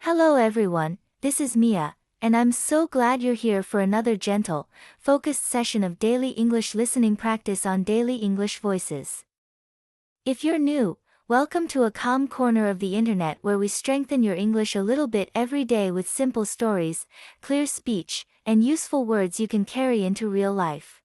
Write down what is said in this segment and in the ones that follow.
Hello everyone, this is Mia, and I'm so glad you're here for another gentle, focused session of daily English listening practice on Daily English Voices. If you're new, welcome to a calm corner of the internet where we strengthen your English a little bit every day with simple stories, clear speech, and useful words you can carry into real life.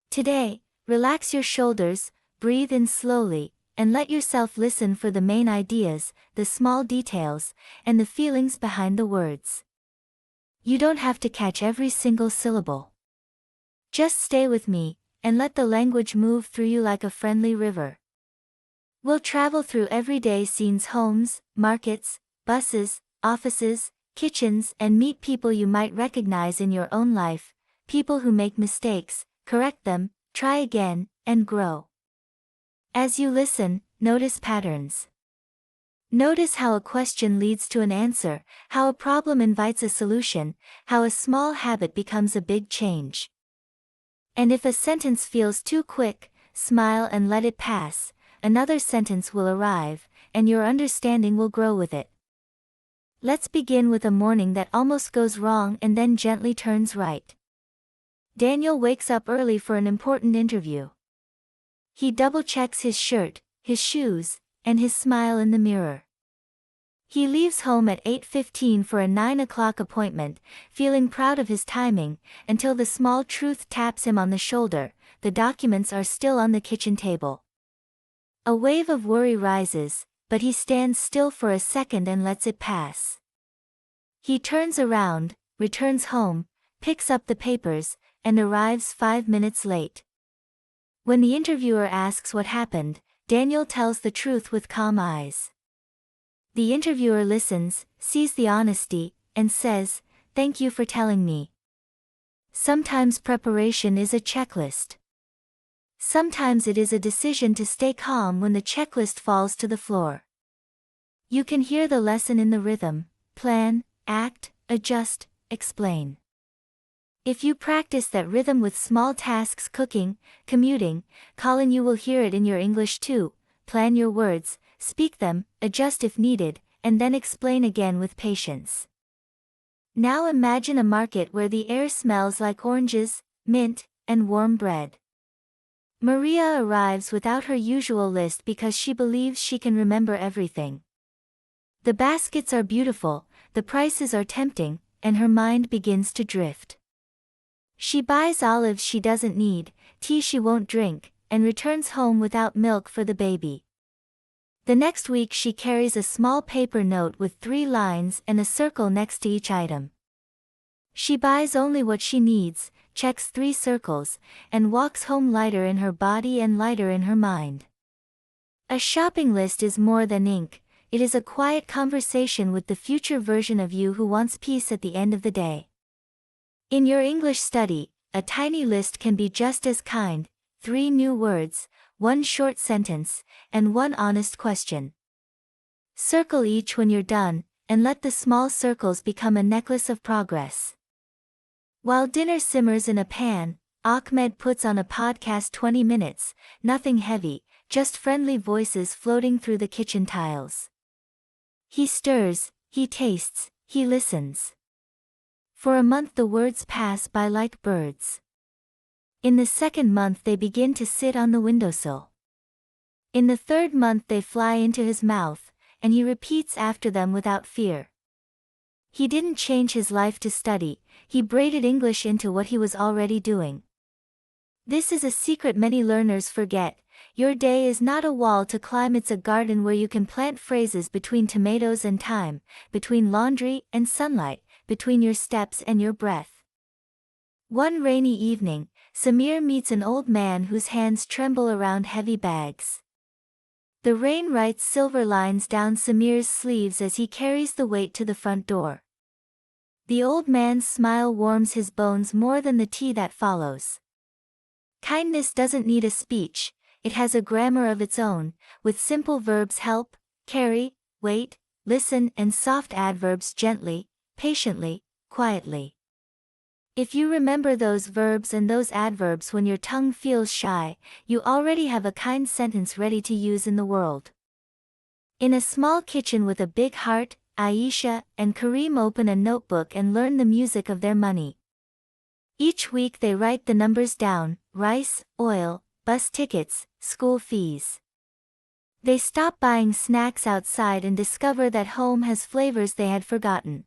Today, relax your shoulders, breathe in slowly, and let yourself listen for the main ideas, the small details, and the feelings behind the words. You don't have to catch every single syllable. Just stay with me, and let the language move through you like a friendly river. We'll travel through everyday scenes, homes, markets, buses, offices, kitchens, and meet people you might recognize in your own life, people who make mistakes, correct them, try again, and grow. As you listen, notice patterns. Notice how a question leads to an answer, how a problem invites a solution, how a small habit becomes a big change. And if a sentence feels too quick, smile and let it pass, another sentence will arrive, and your understanding will grow with it. Let's begin with a morning that almost goes wrong and then gently turns right. Daniel wakes up early for an important interview. He double-checks his shirt, his shoes, and his smile in the mirror. He leaves home at 8:15 for a 9 o'clock appointment, feeling proud of his timing, until the small truth taps him on the shoulder: the documents are still on the kitchen table. A wave of worry rises, but he stands still for a second and lets it pass. He turns around, returns home, picks up the papers, and arrives 5 minutes late. When the interviewer asks what happened, Daniel tells the truth with calm eyes. The interviewer listens, sees the honesty, and says, "Thank you for telling me." Sometimes preparation is a checklist. Sometimes it is a decision to stay calm when the checklist falls to the floor. You can hear the lesson in the rhythm: plan, act, adjust, explain. If you practice that rhythm with small tasks, cooking, commuting, calling, you will hear it in your English too. Plan your words, speak them, adjust if needed, and then explain again with patience. Now imagine a market where the air smells like oranges, mint, and warm bread. Maria arrives without her usual list because she believes she can remember everything. The baskets are beautiful, the prices are tempting, and her mind begins to drift. She buys olives she doesn't need, tea she won't drink, and returns home without milk for the baby. The next week she carries a small paper note with 3 lines and a circle next to each item. She buys only what she needs, checks 3 circles, and walks home lighter in her body and lighter in her mind. A shopping list is more than ink, it is a quiet conversation with the future version of you who wants peace at the end of the day. In your English study, a tiny list can be just as kind: 3 new words, 1 short sentence, and 1 honest question. Circle each when you're done, and let the small circles become a necklace of progress. While dinner simmers in a pan, Ahmed puts on a podcast. 20 minutes, nothing heavy, just friendly voices floating through the kitchen tiles. He stirs, he tastes, he listens. For a month the words pass by like birds. In the second month they begin to sit on the windowsill. In the third month they fly into his mouth, and he repeats after them without fear. He didn't change his life to study, he braided English into what he was already doing. This is a secret many learners forget: your day is not a wall to climb, it's a garden where you can plant phrases between tomatoes and thyme, between laundry and sunlight, between your steps and your breath. One rainy evening, Samir meets an old man whose hands tremble around heavy bags. The rain writes silver lines down Samir's sleeves as he carries the weight to the front door. The old man's smile warms his bones more than the tea that follows. Kindness doesn't need a speech, it has a grammar of its own, with simple verbs: help, carry, wait, listen, and soft adverbs: gently, patiently, quietly. If you remember those verbs and those adverbs when your tongue feels shy, you already have a kind sentence ready to use in the world. In a small kitchen with a big heart, Aisha, and Kareem open a notebook and learn the music of their money. Each week they write the numbers down: rice, oil, bus tickets, school fees. They stop buying snacks outside and discover that home has flavors they had forgotten.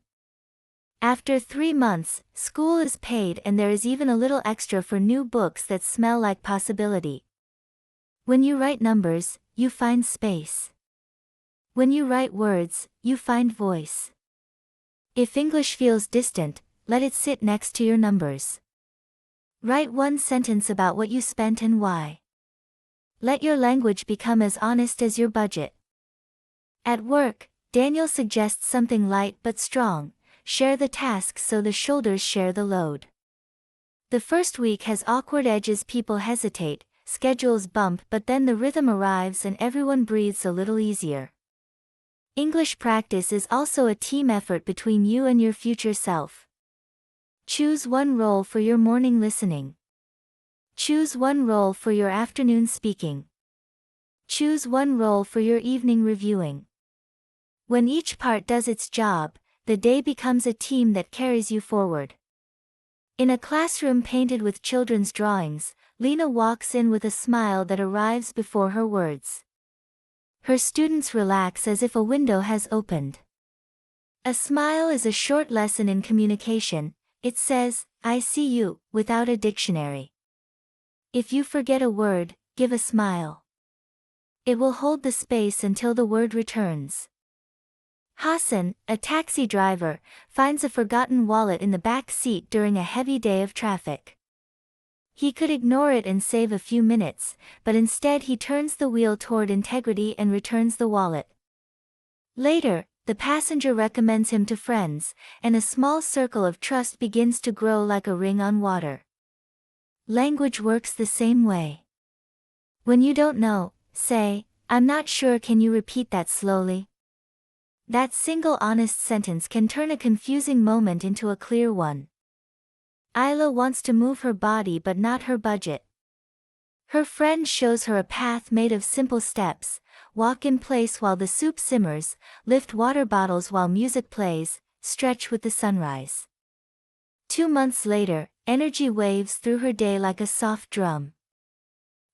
After 3 months, school is paid and there is even a little extra for new books that smell like possibility. When you write numbers, you find space. When you write words, you find voice. If English feels distant, let it sit next to your numbers. Write one sentence about what you spent and why. Let your language become as honest as your budget. At work, Daniel suggests something light but strong: share the tasks so the shoulders share the load. The first week has awkward edges, people hesitate, schedules bump, but then the rhythm arrives and everyone breathes a little easier. English practice is also a team effort between you and your future self. Choose one role for your morning listening. Choose one role for your afternoon speaking. Choose one role for your evening reviewing. When each part does its job, the day becomes a team that carries you forward. In a classroom painted with children's drawings, Lena walks in with a smile that arrives before her words. Her students relax as if a window has opened. A smile is a short lesson in communication. It says, "I see you," without a dictionary. If you forget a word, give a smile. It will hold the space until the word returns. Hassan, a taxi driver, finds a forgotten wallet in the back seat during a heavy day of traffic. He could ignore it and save a few minutes, but instead he turns the wheel toward integrity and returns the wallet. Later, the passenger recommends him to friends, and a small circle of trust begins to grow like a ring on water. Language works the same way. When you don't know, say, "I'm not sure, can you repeat that slowly?" That single honest sentence can turn a confusing moment into a clear one. Isla wants to move her body but not her budget. Her friend shows her a path made of simple steps: walk in place while the soup simmers, lift water bottles while music plays, stretch with the sunrise. 2 months later, energy waves through her day like a soft drum.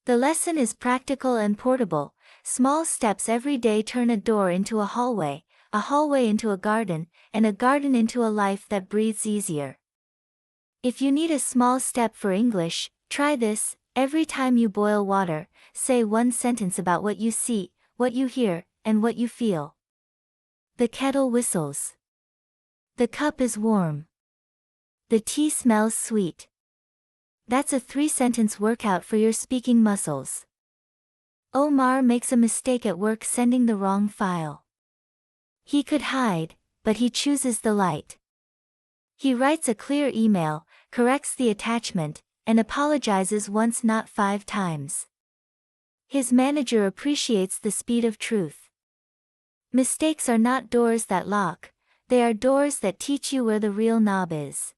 The lesson is practical and portable. Small steps every day turn a door into a hallway into a garden, and a garden into a life that breathes easier. If you need a small step for English, try this: every time you boil water, say one sentence about what you see, what you hear, and what you feel. The kettle whistles. The cup is warm. The tea smells sweet. That's a 3-sentence workout for your speaking muscles. Omar makes a mistake at work, sending the wrong file. He could hide, but he chooses the light. He writes a clear email, corrects the attachment, and apologizes once, not 5 times. His manager appreciates the speed of truth. Mistakes are not doors that lock, they are doors that teach you where the real knob is.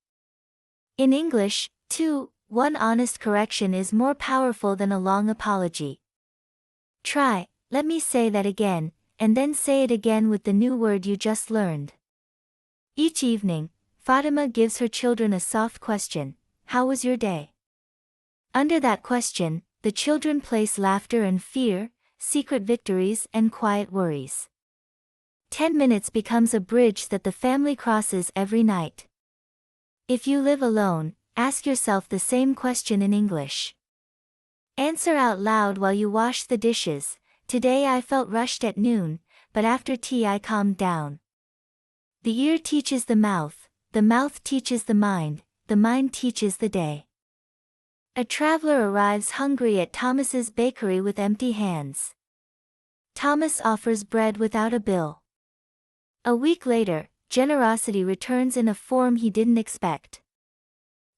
In English, too, one honest correction is more powerful than a long apology. Try, "Let me say that again," and then say it again with the new word you just learned. Each evening, Fatima gives her children a soft question: "How was your day?" Under that question, the children place laughter and fear, secret victories and quiet worries. 10 minutes becomes a bridge that the family crosses every night. If you live alone, ask yourself the same question in English. Answer out loud while you wash the dishes: "Today I felt rushed at noon, but after tea I calmed down." The ear teaches the mouth teaches the mind teaches the day. A traveler arrives hungry at Thomas's bakery with empty hands. Thomas offers bread without a bill. A week later, generosity returns in a form he didn't expect.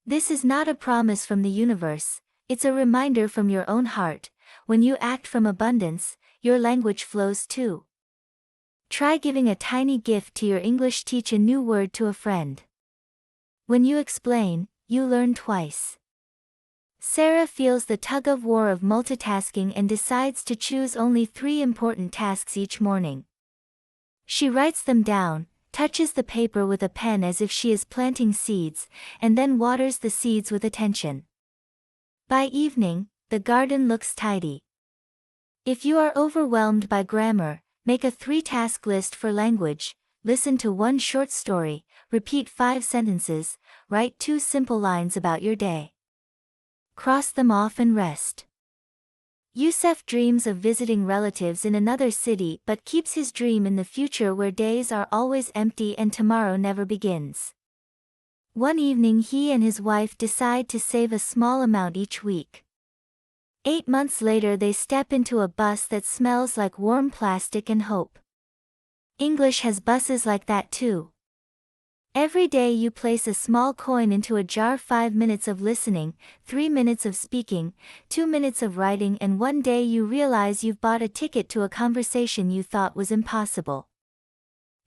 This is not a promise from the universe, it's a reminder from your own heart: when you act from abundance, your language flows too. Try giving a tiny gift to your English. Teach a new word to a friend. When you explain, you learn twice. Sarah feels the tug-of-war of multitasking and decides to choose only 3 important tasks each morning. She writes them down, touches the paper with a pen as if she is planting seeds, and then waters the seeds with attention. By evening, the garden looks tidy. If you are overwhelmed by grammar, make a 3-task list for language, listen to 1 short story, repeat 5 sentences, write 2 simple lines about your day. Cross them off and rest. Yusef dreams of visiting relatives in another city but keeps his dream in the future where days are always empty and tomorrow never begins. One evening he and his wife decide to save a small amount each week. 8 months later they step into a bus that smells like warm plastic and hope. English has buses like that too. Every day you place a small coin into a jar. 5 minutes of listening, 3 minutes of speaking, 2 minutes of writing, and one day you realize you've bought a ticket to a conversation you thought was impossible.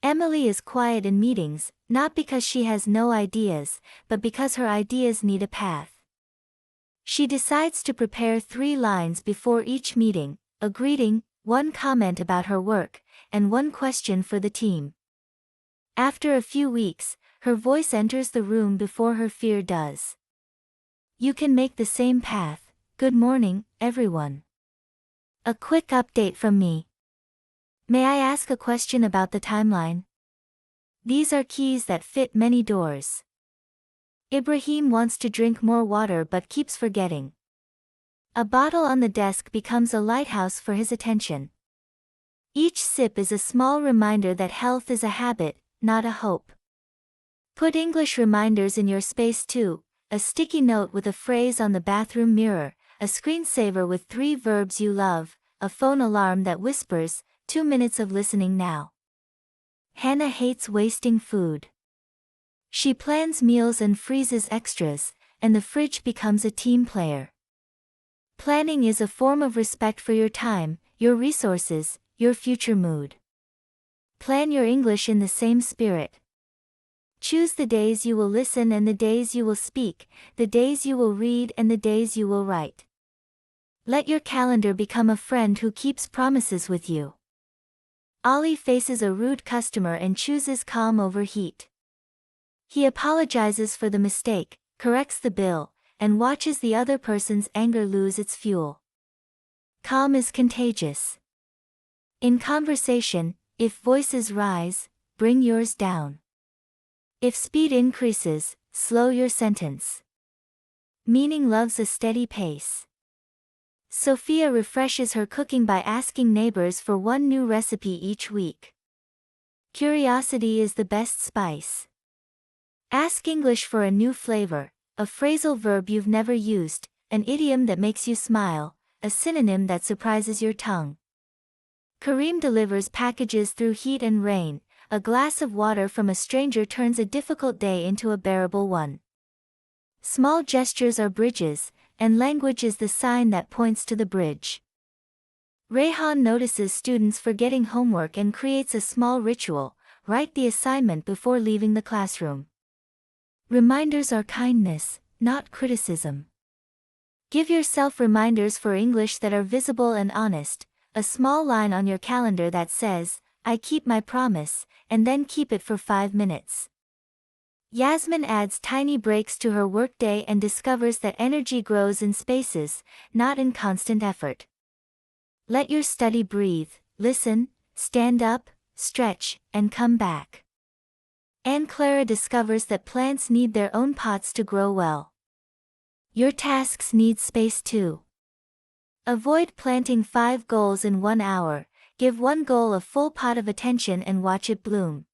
Emily is quiet in meetings, not because she has no ideas, but because her ideas need a path. She decides to prepare 3 lines before each meeting, a greeting, 1 comment about her work, and 1 question for the team. After a few weeks, her voice enters the room before her fear does. You can make the same path. Good morning, everyone. A quick update from me. May I ask a question about the timeline? These are keys that fit many doors. Ibrahim wants to drink more water but keeps forgetting. A bottle on the desk becomes a lighthouse for his attention. Each sip is a small reminder that health is a habit, not a hope. Put English reminders in your space too, a sticky note with a phrase on the bathroom mirror, a screensaver with 3 verbs you love, a phone alarm that whispers, 2 minutes of listening now. Hannah hates wasting food. She plans meals and freezes extras, and the fridge becomes a team player. Planning is a form of respect for your time, your resources, your future mood. Plan your English in the same spirit. Choose the days you will listen and the days you will speak, the days you will read and the days you will write. Let your calendar become a friend who keeps promises with you. Ali faces a rude customer and chooses calm over heat. He apologizes for the mistake, corrects the bill, and watches the other person's anger lose its fuel. Calm is contagious. In conversation, if voices rise, bring yours down. If speed increases, slow your sentence. Meaning loves a steady pace. Sophia refreshes her cooking by asking neighbors for 1 new recipe each week. Curiosity is the best spice. Ask English for a new flavor, a phrasal verb you've never used, an idiom that makes you smile, a synonym that surprises your tongue. Kareem delivers packages through heat and rain. A glass of water from a stranger turns a difficult day into a bearable one. Small gestures are bridges, and language is the sign that points to the bridge. Rayhan notices students forgetting homework and creates a small ritual: write the assignment before leaving the classroom. Reminders are kindness, not criticism. Give yourself reminders for English that are visible and honest, a small line on your calendar that says, I keep my promise, and then keep it for 5 minutes. Yasmin adds tiny breaks to her workday and discovers that energy grows in spaces, not in constant effort. Let your study breathe, listen, stand up, stretch, and come back. Anne Clara discovers that plants need their own pots to grow well. Your tasks need space too. Avoid planting 5 goals in 1 hour, give 1 goal a full pot of attention and watch it bloom.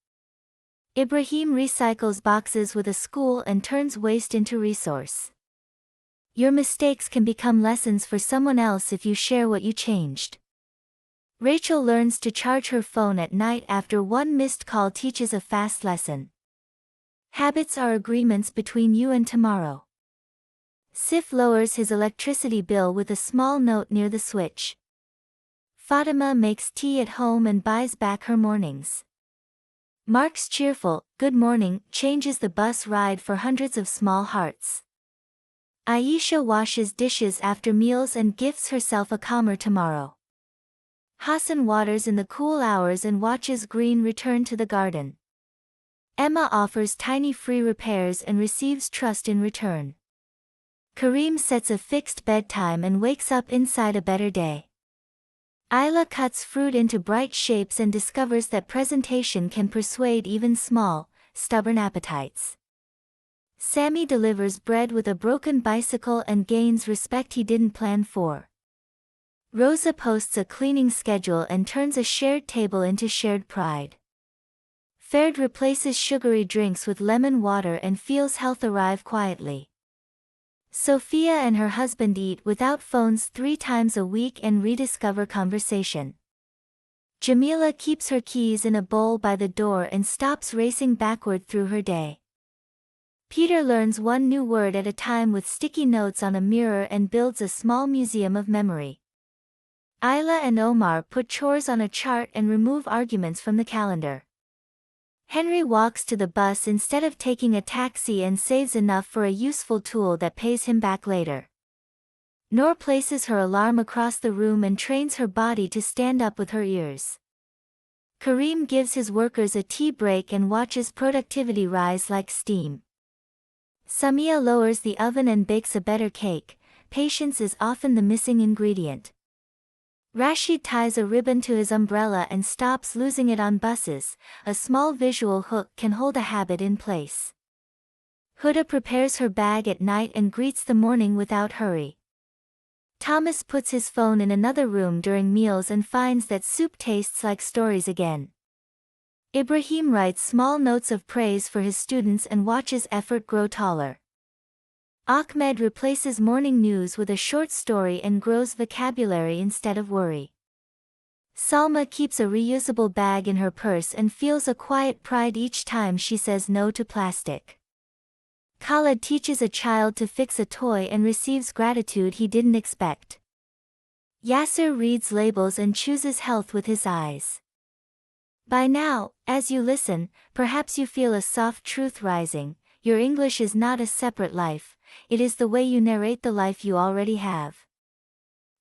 Ibrahim recycles boxes with a school and turns waste into resource. Your mistakes can become lessons for someone else if you share what you changed. Rachel learns to charge her phone at night after 1 missed call teaches a fast lesson. Habits are agreements between you and tomorrow. Sif lowers his electricity bill with a small note near the switch. Fatima makes tea at home and buys back her mornings. Mark's cheerful, good morning, changes the bus ride for hundreds of small hearts. Aisha washes dishes after meals and gifts herself a calmer tomorrow. Hassan waters in the cool hours and watches Green return to the garden. Emma offers tiny free repairs and receives trust in return. Karim sets a fixed bedtime and wakes up inside a better day. Ayla cuts fruit into bright shapes and discovers that presentation can persuade even small, stubborn appetites. Sammy delivers bread with a broken bicycle and gains respect he didn't plan for. Rosa posts a cleaning schedule and turns a shared table into shared pride. Ferd replaces sugary drinks with lemon water and feels health arrive quietly. Sophia and her husband eat without phones 3 times a week and rediscover conversation. Jamila keeps her keys in a bowl by the door and stops racing backward through her day. Peter learns one new word at a time with sticky notes on a mirror and builds a small museum of memory. Ayla and Omar put chores on a chart and remove arguments from the calendar. Henry walks to the bus instead of taking a taxi and saves enough for a useful tool that pays him back later. Noor places her alarm across the room and trains her body to stand up with her ears. Karim gives his workers a tea break and watches productivity rise like steam. Samia lowers the oven and bakes a better cake. Patience is often the missing ingredient. Rashid ties a ribbon to his umbrella and stops losing it on buses. A small visual hook can hold a habit in place. Huda prepares her bag at night and greets the morning without hurry. Thomas puts his phone in another room during meals and finds that soup tastes like stories again. Ibrahim writes small notes of praise for his students and watches effort grow taller. Ahmed replaces morning news with a short story and grows vocabulary instead of worry. Salma keeps a reusable bag in her purse and feels a quiet pride each time she says no to plastic. Khaled teaches a child to fix a toy and receives gratitude he didn't expect. Yasser reads labels and chooses health with his eyes. By now, as you listen, perhaps you feel a soft truth rising. Your English is not a separate life, it is the way you narrate the life you already have.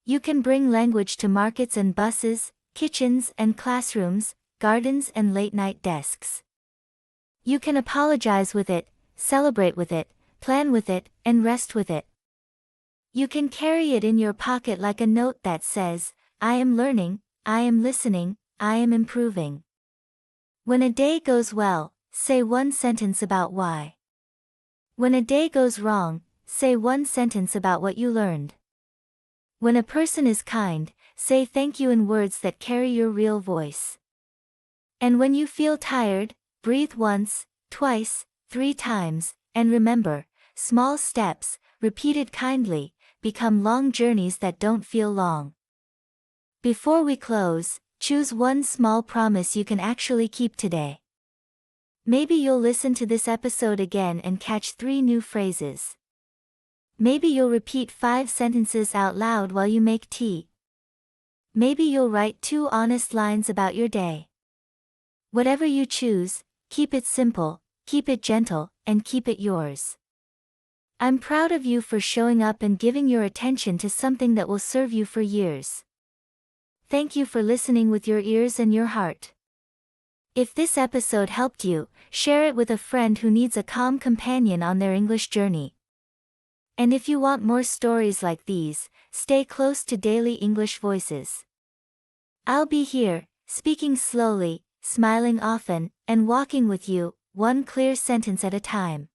You can bring language to markets and buses, kitchens and classrooms, gardens and late-night desks. You can apologize with it, celebrate with it, plan with it, and rest with it. You can carry it in your pocket like a note that says, I am learning, I am listening, I am improving. When a day goes well, say one sentence about why. When a day goes wrong, say one sentence about what you learned. When a person is kind, say thank you in words that carry your real voice. And when you feel tired, breathe once, twice, 3 times, and remember, small steps, repeated kindly, become long journeys that don't feel long. Before we close, choose one small promise you can actually keep today. Maybe you'll listen to this episode again and catch 3 new phrases. Maybe you'll repeat 5 sentences out loud while you make tea. Maybe you'll write 2 honest lines about your day. Whatever you choose, keep it simple, keep it gentle, and keep it yours. I'm proud of you for showing up and giving your attention to something that will serve you for years. Thank you for listening with your ears and your heart. If this episode helped you, share it with a friend who needs a calm companion on their English journey. And if you want more stories like these, stay close to Daily English Voices. I'll be here, speaking slowly, smiling often, and walking with you, one clear sentence at a time.